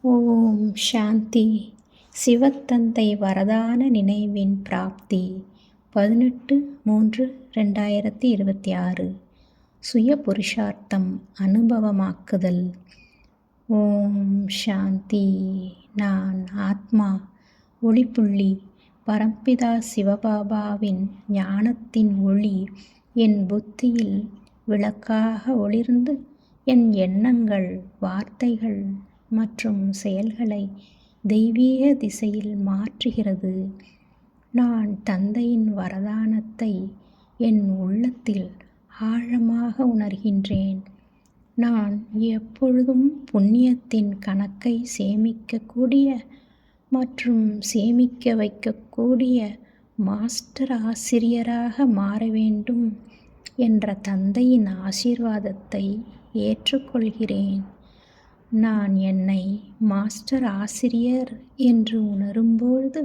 ஓம் சாந்தி. சிவத்தந்தை வரதான நினைவின் பிராப்தி 18/3/2026. சுய புருஷார்த்தம் அனுபவமாக்குதல். ஓம் சாந்தி. நான் ஆத்மா, ஒளிப்புள்ளி, பரம்பிதா சிவபாபாவின் ஞானத்தின் ஒளி என் புத்தியில் விளக்காக ஒளிர்ந்து என் எண்ணங்கள், வார்த்தைகள் மற்றும் செயல்களை தெய்வீக திசையில் மாற்றுகிறது. நான் தந்தையின் வரதானத்தை என் உள்ளத்தில் ஆழமாக உணர்கின்றேன். நான் எப்பொழுதும் புண்ணியத்தின் கணக்கை சேமிக்கக்கூடிய மற்றும் சேமிக்க வைக்கக்கூடிய மாஸ்டர் ஆசிரியராக மாற வேண்டும் என்ற தந்தையின் ஆசீர்வாதத்தை ஏற்றுக்கொள்கிறேன். நான் என்னை மாஸ்டர் ஆசிரியர் என்று உணரும்போது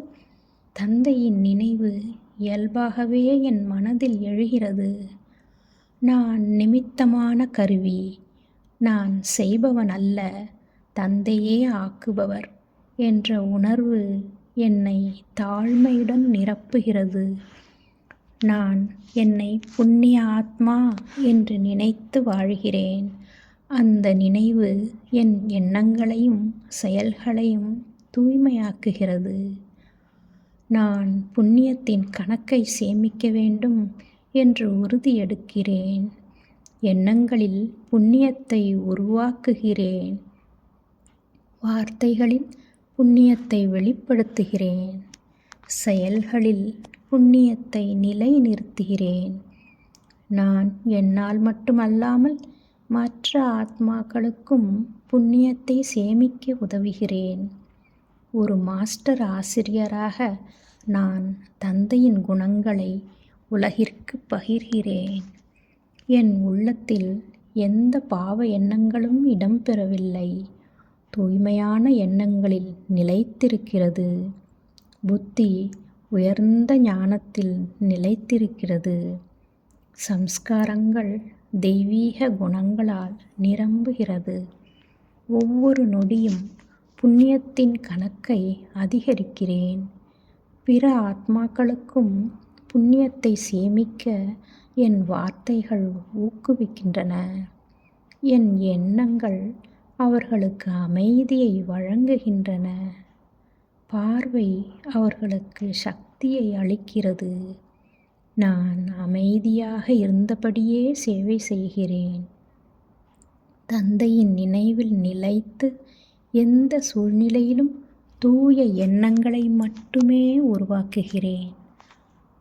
தந்தையின் நினைவு இயல்பாகவே என் மனதில் எழுகிறது. நான் நிமித்தமான கருவி, நான் செய்பவன் அல்ல, தந்தையே ஆக்குபவர் என்ற உணர்வு என்னை தாழ்மையுடன் நிரப்புகிறது. நான் என்னை புண்ணிய ஆத்மா என்று நினைத்து வாழ்கிறேன். அந்த நினைவு என் எண்ணங்களையும் செயல்களையும் தூய்மையாக்குகிறது. நான் புண்ணியத்தின் கணக்கை சேமிக்க வேண்டும் என்று உறுதி எடுக்கிறேன். எண்ணங்களில் புண்ணியத்தை உருவாக்குகிறேன். வார்த்தைகளில் புண்ணியத்தை வெளிப்படுத்துகிறேன். செயல்களில் புண்ணியத்தை நிலைநிறுத்துகிறேன். நான் என்னால் மட்டுமல்லாமல் மற்ற ஆத்மாக்களுக்கும் புண்ணியத்தை சேமிக்க உதவுகிறேன். ஒரு மாஸ்டர் ஆசிரியராக நான் தந்தையின் குணங்களை உலகிற்கு பகிர்கிறேன். என் உள்ளத்தில் எந்த பாவ எண்ணங்களும் இடம்பெறவில்லை. தூய்மையான எண்ணங்களில் நிலைத்திருக்கிறது. புத்தி உயர்ந்த ஞானத்தில் நிலைத்திருக்கிறது. சம்ஸ்காரங்கள் தெய்வீக குணங்களால் நிரம்புகிறது. ஒவ்வொரு நொடியும் புண்ணியத்தின் கணக்கை அதிகரிக்கிறேன். பிற ஆத்மாக்களுக்கும் புண்ணியத்தை சேமிக்க என் வார்த்தைகள் ஊக்குவிக்கின்றன. என் எண்ணங்கள் அவர்களுக்கு அமைதியை வழங்குகின்றன. பார்வை அவர்களுக்கு சக்தியை அளிக்கிறது. நான் அமைதியாக இருந்தபடியே சேவை செய்கிறேன். தந்தையின் நினைவில் நிலைத்து எந்த சூழ்நிலையிலும் தூய எண்ணங்களை மட்டுமே உருவாக்குகிறேன்.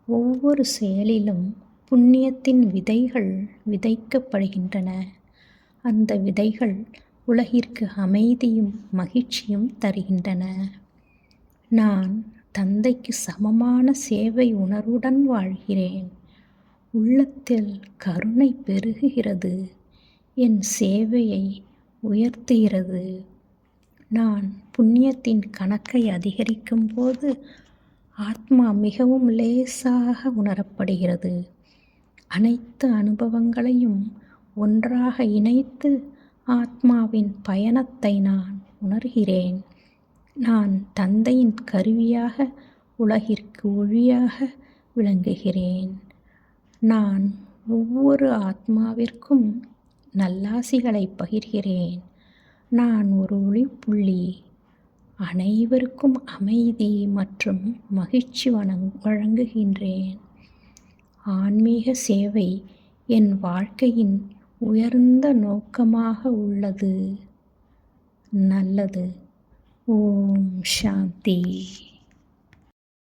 ஒவ்வொரு செயலிலும் புண்ணியத்தின் விதைகள் விதைக்கப்படுகின்றன. அந்த விதைகள் உலகிற்கு அமைதியும் மகிழ்ச்சியும் தருகின்றன. நான் தந்தைக்கு சமமான சேவை உணர்வுடன் வாழ்கிறேன். உள்ளத்தில் கருணை பெருகுகிறது. என் சேவையை உயர்த்துகிறது. நான் புண்ணியத்தின் கணக்கை அதிகரிக்கும் போது ஆத்மா மிகவும் லேசாக உணரப்படுகிறது. அனைத்து அனுபவங்களையும் ஒன்றாக இணைத்து ஆத்மாவின் பயணத்தை நான் உணர்கிறேன். நான் தந்தையின் கருவியாக உலகிற்கு ஒளியாக விளங்குகிறேன். நான் ஒவ்வொரு ஆத்மாவிற்கும் நல்லாசிகளை பகிர்கிறேன். நான் ஒரு ஒளிப்புள்ளி. அனைவருக்கும் அமைதி மற்றும் மகிழ்ச்சி வழங்குகின்றேன். ஆன்மீக சேவை என் வாழ்க்கையின் உயர்ந்த நோக்கமாக உள்ளது. நல்லது. ஓம் சாந்தி.